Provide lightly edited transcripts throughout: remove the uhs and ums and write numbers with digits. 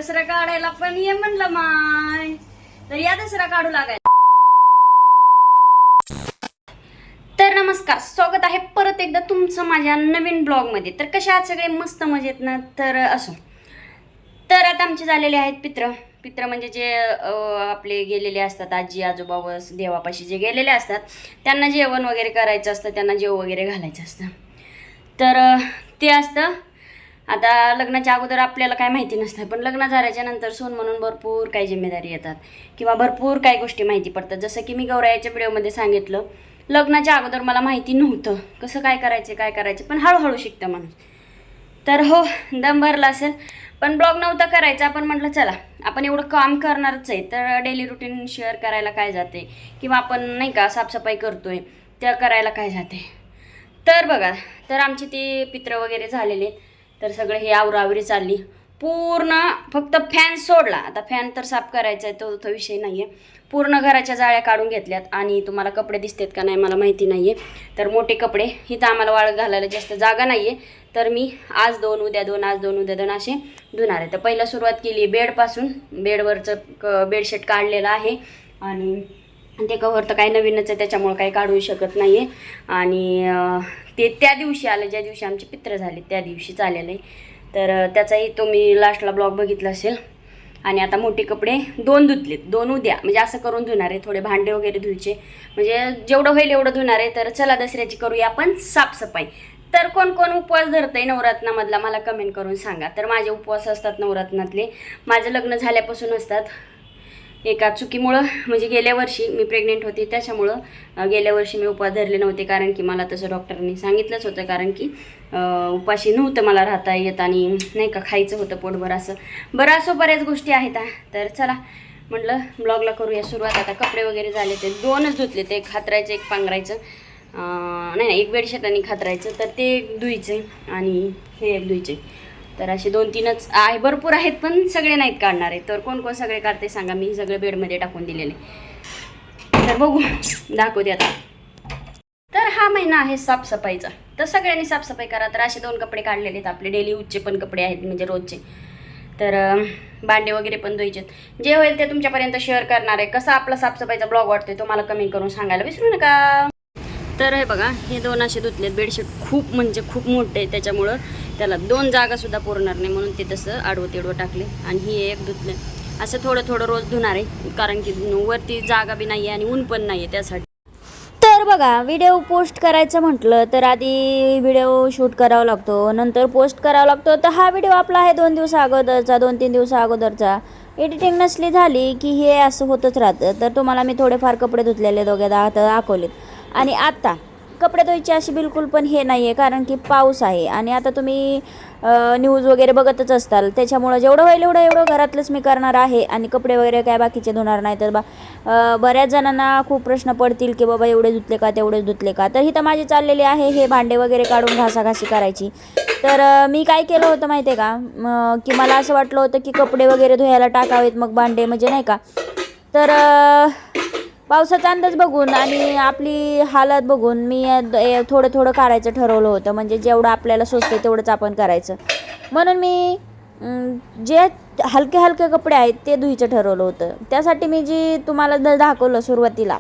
दसरा काढायला पण ये म्हणलं माय, तर या दसरा काढू लागायला. तर नमस्कार, स्वागत आहे परत एकदा तुमचं माझ्या नवीन ब्लॉग मध्ये. तर कशा आहात सगळे? मस्त मजेत ना? तर असो, तर आता आमचे झालेले आहेत पित्र म्हणजे जे आपले गेलेले असतात, आजी आजोबा व देवापाशी जे गेलेले असतात त्यांना जेवण वगैरे करायचं असतं, त्यांना जेव वगैरे घालायचं असतं. तर ते असतं. आता लग्नाच्या अगोदर आपल्याला काय माहिती नसतं, पण लग्न झाल्याच्या नंतर सून म्हणून भरपूर काही जिम्मेदारी येतात किंवा भरपूर काही गोष्टी माहिती पडतात. जसं की मी गौराईच्या व्हिडिओमध्ये सांगितलं, लग्नाच्या अगोदर मला माहिती नव्हतं कसं काय करायचं, पण हळूहळू शिकतं माणूस. तर हो, दम भरला असेल, पण ब्लॉग नव्हता करायचा. आपण म्हटलं चला आपण एवढं काम करणारच आहे, तर डेली रुटीन शेअर करायला काय जाते, किंवा आपण नाही का साफसफाई करतोय त्या करायला काय जाते. तर बघा, तर आमची ती पित्र वगैरे झालेले, तर सगळं हे आवरावरी चालली पूर्ण. फक्त फॅन सोडला, आता फॅन तर साफ करायचा आहे, तो विषय नाही आहे. पूर्ण घराच्या जाळ्या काढून घेतल्यात. आणि तुम्हाला कपडे दिसतात का नाही मला माहिती नाही आहे, तर मोठे कपडे इथं आम्हाला वाळत घालायला जास्त जागा नाही आहे, तर मी आज दोन उद्या दोन, आज दोन उद्या दोन असे धुणार आहे. तर पहिला सुरुवात केली बेडपासून. बेडवरचं बेडशीट काढलेलं आहे आणि ते कव्हर तर काही नवीनच आहे, त्याच्यामुळं काही काढू शकत नाही आहे. आणि ते त्या दिवशी आलं ज्या दिवशी आमचे पित्र झाले, त्या दिवशी चालेलं आहे. तर त्याचाही तुम्ही लास्टला ब्लॉग बघितला असेल. आणि आता मोठे कपडे दोन धुतलेत, दोन उद्या, म्हणजे असं करून धुणार आहे. थोडे भांडे वगैरे धुयचे, म्हणजे जेवढं होईल एवढं धुणार आहे. तर चला दसऱ्याची करूया आपण साफसफाई. तर कोण कोण उपवास धरतंय नवरात्रमधला मला कमेंट करून सांगा. तर माझे उपवास असतात नवरात्रनातले, माझं लग्न झाल्यापासून असतात. एका चुकीमुळं, म्हणजे गेल्या वर्षी मी प्रेग्नेंट होती, त्याच्यामुळं गेल्या वर्षी मी उपवास धरले नव्हते, कारण की मला तसं डॉक्टरांनी सांगितलंच होतं, कारण की उपाशी नव्हतं मला राहता येत आणि नाही का खायचं होतं पोटभर असं. बरं असं बऱ्याच गोष्टी आहेत. तर चला म्हटलं ब्लॉगला करूया सुरुवात. आता कपडे वगैरे झाले, ते दोनच धुतले, ते एक हातरायचं एक पांघरायचं, नाही एक बेडशीट आणि खातरायचं, तर ते एक धुईचे आणि हे एक धुईचे. तर असे दोन तीनच आहे, भरपूर आहेत पण सगळे नाहीत काढणार आहे. तर कोण कोण सगळे काढते सांगा, मी सगळे बेडमध्ये टाकून दिलेले. तर बघू, दाखवते आता. तर हा महिना आहे साफसफाईचा, तर सगळ्यांनी साफसफाई करा. तर असे दोन कपडे काढलेले आहेत, आपले डेली यूजचे पण कपडे आहेत, म्हणजे रोजचे. तर भांडे वगैरे पण धुवायचे. जे होईल ते तुमच्यापर्यंत शेअर करणार आहे. कसा आपला साफसफाईचा ब्लॉग वाटतोय तो मला कमेंट करून सांगायला विसरू नका. तर हे बघा, हे दोन असे धुतलेत. बेडशीट खूप म्हणजे खूप मोठे आहे, त्याच्यामुळं त्याला दोन जागासुद्धा पुरणार नाही, म्हणून ते तसं आडवं तेडवं टाकले. आणि ही एक धुतले. असं थोडं थोडं रोज धुणार आहे, कारण की वरती जागा बी नाही आहे आणि ऊन पण नाही आहे त्यासाठी. तर बघा, व्हिडिओ पोस्ट करायचं म्हटलं तर आधी व्हिडिओ शूट करावा लागतो, नंतर पोस्ट करावा लागतो. तर हा व्हिडिओ आपला आहे 2 दिवसा अगोदरचा, 2-3 दिवसा अगोदरचा. एडिटिंग नसली झाली की हे असं होतच राहतं. तर तुम्हाला मी थोडेफार कपडे धुतलेले दोघे दाखवलेत. आणि आता कपडे धुवायची अशी बिलकुल पण हे नाही आहे, कारण की पाऊस आहे. आणि आता तुम्ही न्यूज वगैरे बघतच असताल, त्याच्यामुळं जेवढं होईल एवढं घरातलंच मी करणार आहे. आणि कपडे वगैरे काय बाकीचे धुणार नाही. तर बऱ्याच जणांना खूप प्रश्न पडतील की बाबा एवढे धुतले का, तेवढेच धुतले का. तर ही तर माझी चाललेली आहे हे भांडे वगैरे काढून घासाघासी करायची. तर मी काय केलं होतं माहिती आहे का, की मला असं वाटलं होतं की कपडे वगैरे धुवायला टाकावेत, मग भांडे म्हणजे नाही का. तर पावसाचा अंदाज बघून आणि आपली हालत बघून मी थोडं थोडं काढायचं ठरवलं होतं, म्हणजे जेवढं आपल्याला सोचते तेवढंच आपण करायचं. म्हणून मी जे हलके हलके कपडे आहेत ते धुयचं ठरवलं होतं. त्यासाठी मी जी तुम्हाला दाखवलं सुरुवातीला,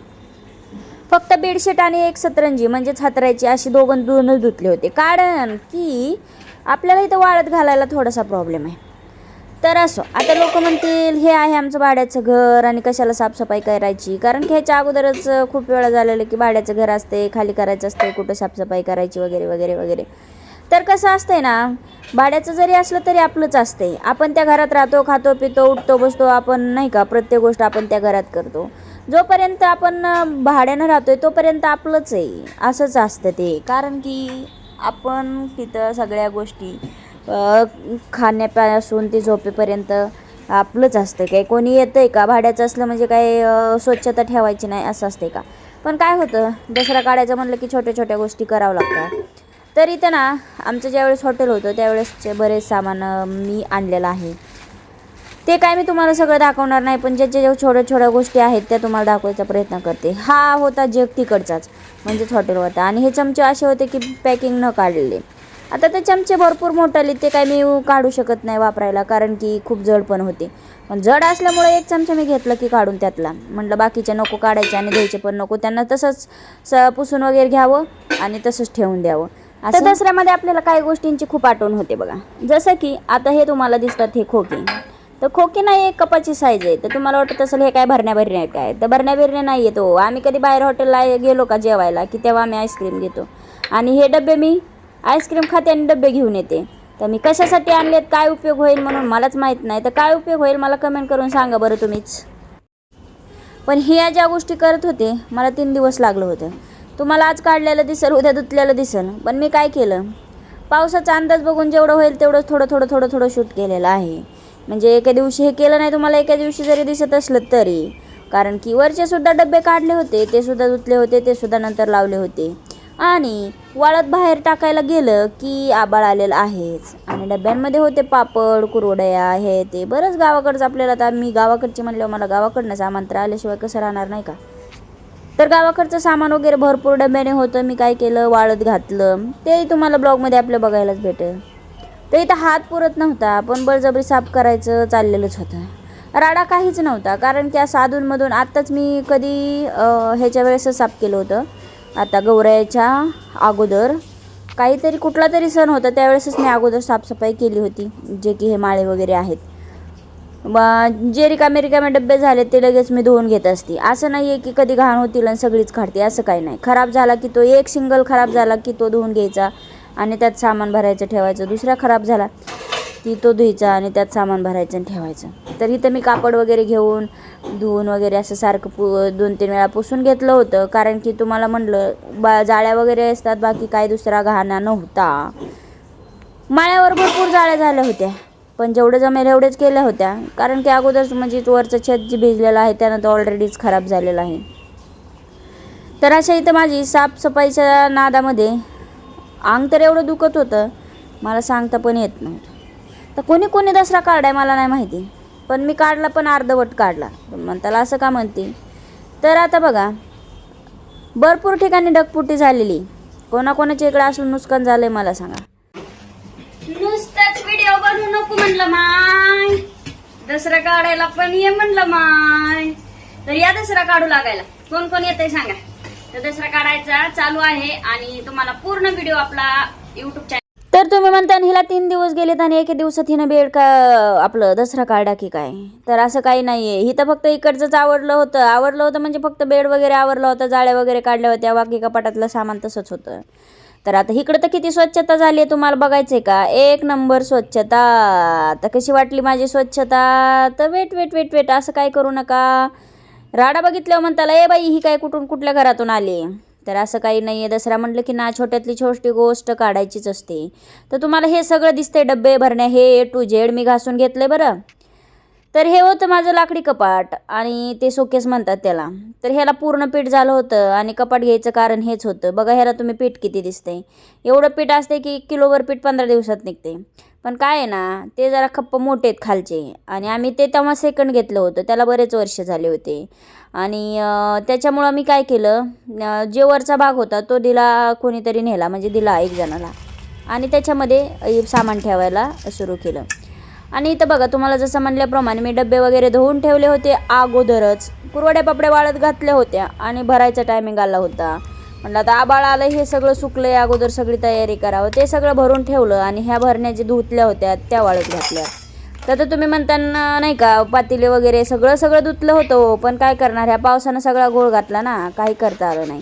फक्त बेडशीट आणि एक सतरंजी म्हणजेच हातरायची अशी दोनच धुतले होते, कारण की आपल्याला इथं वाळत घालायला थोडासा प्रॉब्लेम आहे. तर असो, आता लोक म्हणतील हे आहे आमचं भाड्याचं घर आणि कशाला साफसफाई करायची, कारण की ह्याच्या अगोदरच खूप वेळा झालेलं की भाड्याचं घर असते, खाली करायचं असते, कुठं साफसफाई करायची वगैरे वगैरे वगैरे. तर कसं असतंय ना, भाड्याचं जरी असलं तरी आपलंच असते. आपण त्या घरात राहतो, खातो पितो उठतो बसतो, आपण नाही का प्रत्येक गोष्ट आपण त्या घरात करतो. जोपर्यंत आपण भाड्यानं राहतोय तोपर्यंत आपलंच आहे, असंच असतं ते. कारण की आपण तिथं सगळ्या गोष्टी खाण्यापासून ते झोपेपर्यंत आपलंच असतं. काय कोणी येतं आहे का, भाड्याचं असलं म्हणजे काय स्वच्छता ठेवायची नाही असं असते का. पण काय होतं, दसरा काढायचं म्हणलं की छोट्या छोट्या गोष्टी करावं लागतात. तर इथं ना आमचं ज्यावेळेस हॉटेल होतं त्यावेळेसचे बरेच सामान मी आणलेलं आहे. ते काय मी तुम्हाला सगळं दाखवणार नाही, पण ज्या छोट्या छोट्या गोष्टी आहेत त्या तुम्हाला दाखवायचा प्रयत्न करते. हा होता जग तिकडचाच, म्हणजेच हॉटेल होता. आणि हे चमचे असे होते की पॅकिंग न काढलेले. आता ते चमचे भरपूर मोठाले, ते काय मी काढू शकत नाही वापरायला, कारण की खूप जड पण होते. पण जड असल्यामुळे एक चमचा मी घेतलं की काढून त्यातला. म्हटलं बाकीचे नको काढायचे आणि द्यायचे पण नको, त्यांना तसंच पुसून वगैरे घ्यावं आणि तसंच ठेवून द्यावं. आता दसऱ्यामध्ये आपल्याला काही गोष्टींची खूप आठवण होते बघा. जसं की आता हे तुम्हाला दिसतात हे खोके, तर खोके नाही, एक कपाची साईज आहे. तर तुम्हाला वाटत असेल हे काय भरण्या आहे काय, तर भरण्या नाही आहे. तो आम्ही कधी बाहेर हॉटेलला गेलो का जेवायला की तेव्हा आम्ही आईस्क्रीम घेतो, आणि हे डबे मी आईस्क्रीम खाते आणि डबे घेऊन येते. तर मी कशासाठी आणलेत, काय उपयोग होईल म्हणून मलाच माहीत नाही. तर काय उपयोग होईल मला कमेंट करून सांगा बरं तुम्हीच. पण ह्या ज्या गोष्टी करत होते मला 3 दिवस लागलं होतं. तुम्हाला आज काढलेलं दिसेल, उद्या धुतलेलं दिसेल. पण मी काय केलं, पावसाचा अंदाज बघून जेवढं होईल तेवढं थोडं शूट केलेलं आहे. म्हणजे एका दिवशी हे केलं नाही तुम्हाला एका दिवशी जरी दिसत असलं तरी, कारण की वरचे सुद्धा डबे काढले होते, ते सुद्धा धुतले होते, ते सुद्धा नंतर लावले होते. आणि वाळत बाहेर टाकायला गेलं की आबाळ आलेलं आहेच. आणि डब्यांमध्ये होते पापड, कुरवड्या, हे ते बरंच गावाकडचं. आपल्याला तर मी गावाकडची म्हणल्यावर मला गावाकडनं सामान तर आल्याशिवाय कसं राहणार नाही का. तर गावाकडचं सामान वगैरे भरपूर डब्याने होतं. मी काय केलं, वाळत घातलं. ते तुम्हाला ब्लॉगमध्ये आपल्या बघायलाच भेटेल. तर इथं हात पुरत नव्हता, पण बळजबरी साफ करायचं चाललेलंच होतं. राडा काहीच नव्हता, कारण की असं अधूनमधून आत्ताच मी कधी ह्याच्या वेळेसच साफ केलं होतं. आता गौराईच्या अगोदर काहीतरी कुठला तरी सण होता, त्यावेळेसच मी अगोदर साफसफाई केली होती. जे की हे माळे वगैरे आहेत, जे रिकामे डबे झाले ते लगेच मी धुवून घेत असते. असं नाही आहे की कधी घाण होतील आणि सगळीच काढते, असं काही नाही. खराब झाला की तो एक सिंगल खराब झाला की तो धुवून घ्यायचा आणि त्यात सामान भरायचं ठेवायचं. दुसरा खराब झाला की तो धुवायचा आणि त्यात सामान भरायचं आणि ठेवायचं. तर इथं मी कापड वगैरे घेऊन धुवून वगैरे असं सारखं 2-3 वेळा पुसून घेतलं होतं, कारण की तुम्हाला म्हणलं जाळ्या वगैरे असतात, बाकी काय दुसरा घाणा नव्हता. माळ्यावर भरपूर जाळ्या झाल्या होत्या, पण जेवढं जमेल एवढेच केल्या होत्या, कारण की अगोदरच म्हणजे वरचं छत जे भिजलेलं आहे त्यानं तर ऑलरेडीच खराब झालेलं आहे. तर अशा इथं माझी साफसफाईच्या नादामध्ये अंग तर एवढं दुखत होतं, मला सांगता पण येत नव्हतं. तर कोणी दसरा काढाय मला नाही माहिती, पण मी काढला, पण अर्धवट काढला. म्हणताला असं का म्हणते. तर आता बघा, भरपूर ठिकाणी ढगफुटी झालेली. कोणाकोणाच्या इकडे असं नुकसान झालंय मला सांगा. नुसतंच व्हिडिओ बनवू नको म्हणलं माय, दसरा काढायला पण ये म्हणलं माय. तर या दसरा काढू लागायला कोण कोण येतंय सांगा. तर दसरा काढायचा चालू आहे आणि तुम्हाला पूर्ण व्हिडिओ आपला युट्यूब चॅनल. तर तुम्ही म्हणता हिला 3 दिवस गेलेत आणि एके दिवसात हिनं बेड का आपलं दसरा काढा की काय. तर असं काही नाहीये. हिथं फक्त इकडचंच आवडलं होतं म्हणजे फक्त बेड वगैरे आवरला होता, जाळ्या वगैरे काढल्या होत्या, बाकी कपाटातलं सामान तसंच होतं. तर आता इकडं तर किती स्वच्छता झाली आहे तुम्हाला बघायचंय का. 1 नंबर स्वच्छता. तर कशी वाटली माझी स्वच्छता. तर वेट असं काय करू नका. राडा बघितल्यावर म्हणताला ए बाई ही काय कुठल्या घरातून आली. तर असं काही नाही आहे. दसरा म्हटलं की ना छोट्यातली छोटी गोष्ट काढायचीच असते. तर तुम्हाला हे सगळं दिसतंय, डब्बे भरण्या, हे A to Z मी घासून घेतलंय बरं. तर हे होतं माझं लाकडी कपाट आणि ते शोकेस म्हणतात त्याला. तर ह्याला पूर्ण पीठ झालं होतं आणि कपाट घ्यायचं कारण हेच होतं. बघा ह्याला तुम्ही पीठ किती दिसतंय. एवढं पीठ असते की 1 किलोवर पीठ 15 दिवसात निघते. पण काय आहे ना, ते जरा खप्प मोठे आहेत खालचे, आणि आम्ही ते तेव्हा सेकंड घेतलं होतं, त्याला बरेच वर्ष झाले होते. आणि त्याच्यामुळं मी काय केलं, जे वरचा भाग होता तो दिला, कोणीतरी नेला, म्हणजे दिला एक जणाला, आणि त्याच्यामध्ये सामान ठेवायला सुरू केलं. आणि इथं बघा तुम्हाला जसं म्हणल्याप्रमाणे मी डबे वगैरे धुवून ठेवले होते अगोदरच. कुरवड्या पापड्या वाळत घातल्या होत्या आणि भरायचा टायमिंग आला होता. म्हणलं आता आबाळ आलं, हे सगळं सुकलंय, अगोदर सगळी तयारी करावं. ते सगळं भरून ठेवलं आणि ह्या भरण्या जे धुतल्या होत्या त्या वाळत घातल्या. तर तुम्ही म्हणताना नाही का, पातेले वगैरे सगळं धुतलं होतं. पण काय करणार, ह्या पावसानं सगळा गोळ घातला ना, काही करता आलं नाही.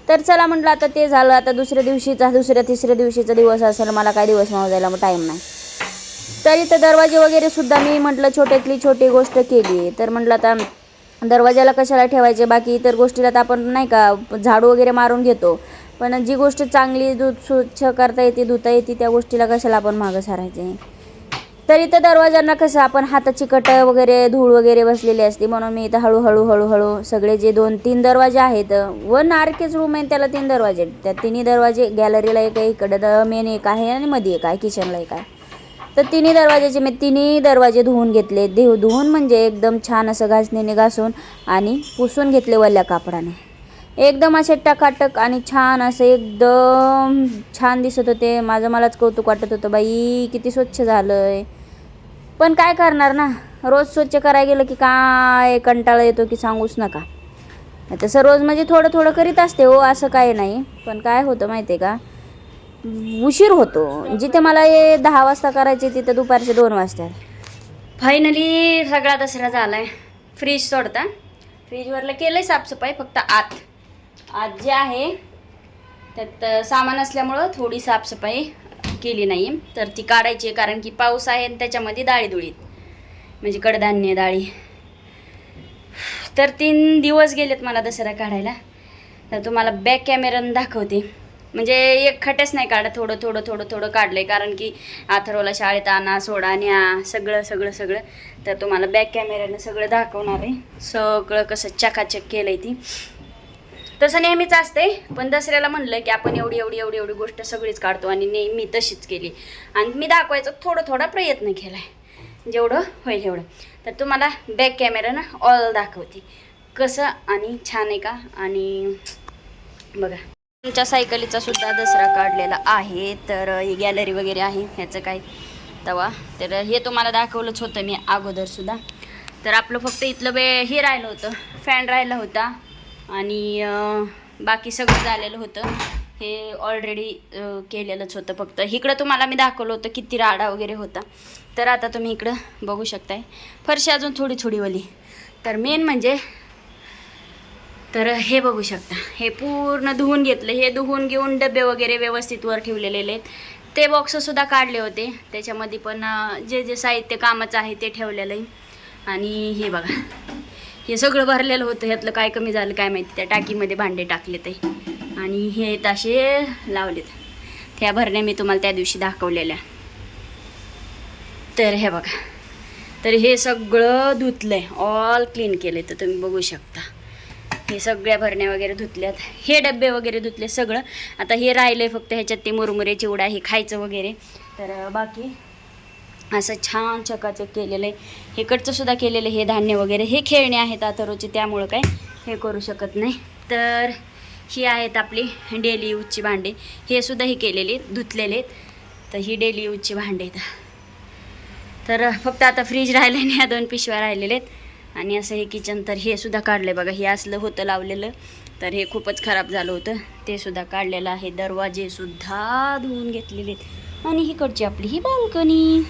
तर चला म्हटलं आता ते झालं. आता तिसऱ्या दिवशीचा दिवस असेल, मला काय दिवस मोजायला टाईम नाही. तर इथं दरवाजे वगैरे सुद्धा मी म्हटलं छोट्यातली छोटी गोष्ट केली. तर म्हटलं आता दरवाजाला कशाला ठेवायचे, बाकी इतर गोष्टीला तर आपण नाही का झाडू वगैरे मारून घेतो. पण जी गोष्ट चांगली स्वच्छ करता येते, धुता येते, त्या गोष्टीला कशाला आपण मागं सारायचे. तर इथं दरवाजांना कसं आपण हाताची कट वगैरे धूळ वगैरे बसलेली असते, म्हणून मी इथं हळूहळू सगळे जे 2-3 दरवाजे आहेत, 1 आर्केच रूम आहे त्याला 3 दरवाजे आहेत. त्या 3 दरवाजे, गॅलरीला एक आहे, इकडं मेन एक आहे आणि मध्ये एक आहे, किचनला एक आहे. तर 3 दरवाजाचे मी 3 दरवाजे धुवून घेतले. धुवून म्हणजे एकदम छान असं घासणीने घासून आणि पुसून घेतले वल्या कापडाने. एकदम असे टकाटक आणि छान असं एकदम छान दिसत होते. मलाच कौतुक वाटत होतं, बाई किती स्वच्छ झालंय. पण काय करणार ना, रोज स्वच्छ करायला गेलं की काय कंटाळा येतो की सांगूच नका. तसं रोज म्हणजे थोडं थोडं करीत असते हो, असं काही नाही. पण काय होतं माहिती आहे का, उशीर होतो. जिथे मला 10 वाजता करायचे तिथं दुपारचे 2 वाजतात. फायनली सगळा दसरा झालाय. फ्रीज सोडता, फ्रीजवरला केलंय साफसफाई, फक्त आत जे आहे त्यात सामान असल्यामुळं थोडी साफसफाई केली नाही, तर ती काढायची आहे. कारण की पाऊस आहे आणि त्याच्यामध्ये डाळी दुळीत म्हणजे कडधान्य डाळी. तर 3 दिवस गेलेत मला दसरा काढायला. तर तुम्हाला बॅक कॅमेरानं दाखवते. म्हणजे एक खट्याच नाही काढत, थोडं थोडं थोडं थोडं काढलं आहे. कारण की अथर्वला शाळेत आणा सोडा न्या सगळं सगळं सगळं. तर तुम्हाला बॅक कॅमेऱ्यानं सगळं दाखवणार आहे. सगळं कसं चकाचक केलं आहे ती. तसं नेहमीच असते, पण दसऱ्याला म्हणलं की आपण एवढी एवढी एवढी एवढी गोष्ट सगळीच काढतो आणि नेहमी तशीच केली. आणि मी दाखवायचा थोडा थोडा प्रयत्न केला आहे, जेवढं होईल एवढं. तर तुम्हाला बॅक कॅमेरानं ऑल दाखवते कसं आणि छान आहे का. आणि बघा, तुमच्या सायकलीचा सुद्धा दसरा काढलेला आहे. तर ही गॅलरी वगैरे आहे ह्याचं काय तवा. तर हे तुम्हाला दाखवलंच होतं मी अगोदरसुद्धा. तर आपलं फक्त इथलं हे राहिलं होतं, फॅन राहिला होता आणि बाकी सगळं झालेलं होतं. हे ऑलरेडी केलेलंच होतं. फक्त इकडं तुम्हाला मी दाखवलं होतं किती राडा वगैरे होता. तर आता तुम्ही इकडं बघू शकताय फरशी अजून थोडी थोडी वली. तर मेन म्हणजे तर हे बघू शकता, हे पूर्ण धुवून घेतलं. हे धुवून घेऊन डबे वगैरे व्यवस्थित वर ठेवलेले आहेत. ते बॉक्ससुद्धा काढले होते, त्याच्यामध्ये पण जे जे साहित्य कामाचं आहे ते ठेवलेलं आहे. आणि हे बघा, हे सगळं भरलेलं होतं. ह्यातलं काय कमी झालं काय माहिती. त्या टाकीमध्ये भांडे टाकले ते आणि हे ताशे लावलेत. त्या भरण्या मी तुम्हाला त्या दिवशी दाखवलेल्या. तर हे बघा, तर हे सगळं धुतलं आहे, ऑल क्लीन केलं आहे. तर तुम्ही बघू शकता हे सगळ्या भरण्या वगैरे धुतल्यात. हे डबे वगैरे धुतले सगळं. आता हे राहिलं आहे फक्त ह्याच्यात ते मुरमुरे चिवडा हे खायचं वगैरे. तर बाकी असं छान चकाचक केलेलं आहे. हे कडचंसुद्धा केलेलं आहे. हे धान्य वगैरे हे खेळणे आहेत अथर्वचे, त्यामुळं काय हे करू शकत नाही. तर ही आहेत आपली डेली यूजची भांडे. हे सुद्धा हे केलेले आहेत, धुतलेले आहेत. तर ही डेली यूजची भांडे आहेत. तर फक्त आता फ्रीज राहिलं आणि ह्या 2 पिशव्या राहिलेले आहेत. आणि असं हे किचन, तर हे सुद्धा काढलं आहे बघा. हे असलं होतं लावलेलं, तर हे खूपच खराब झालं होतं, ते सुद्धा काढलेलं आहे. दरवाजेसुद्धा धुवून घेतलेले आहेत. आणि हिकडची आपली ही बाल्कनी.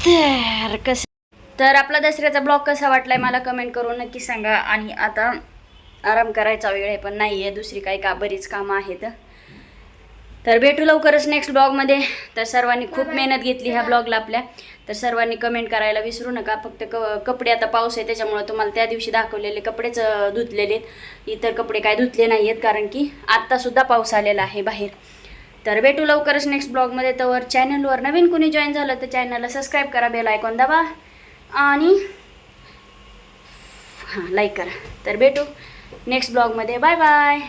तर कसं, तर आपला दसऱ्याचा ब्लॉग कसा वाटलाय मला कमेंट करून नक्की सांगा. आणि आता आराम करायचा वेळ आहे, पण नाही आहे दुसरी काही बरीच कामं आहेत. तर भेटू लवकरच नेक्स्ट ब्लॉगमध्ये. तर सर्वांनी खूप मेहनत घेतली ह्या ब्लॉगला आपल्या. तर सर्वांनी कमेंट करायला विसरू नका. फक्त कपडे आता पाऊस आहे त्याच्यामुळं तुम्हाला त्या दिवशी दाखवलेले कपडेच धुतलेले आहेत. इतर कपडे काय धुतले नाही आहेत, कारण की आत्तासुद्धा पाऊस आलेला आहे बाहेर. तर भेटू लवकरच नेक्स्ट ब्लॉगमध्ये. तर चॅनलवर नवीन कोणी जॉईन झालं तर चॅनलला सबस्क्राईब करा, बेल आयकॉन दाबा आणि लाईक करा. तर भेटू नेक्स्ट ब्लॉगमध्ये. Bye bye.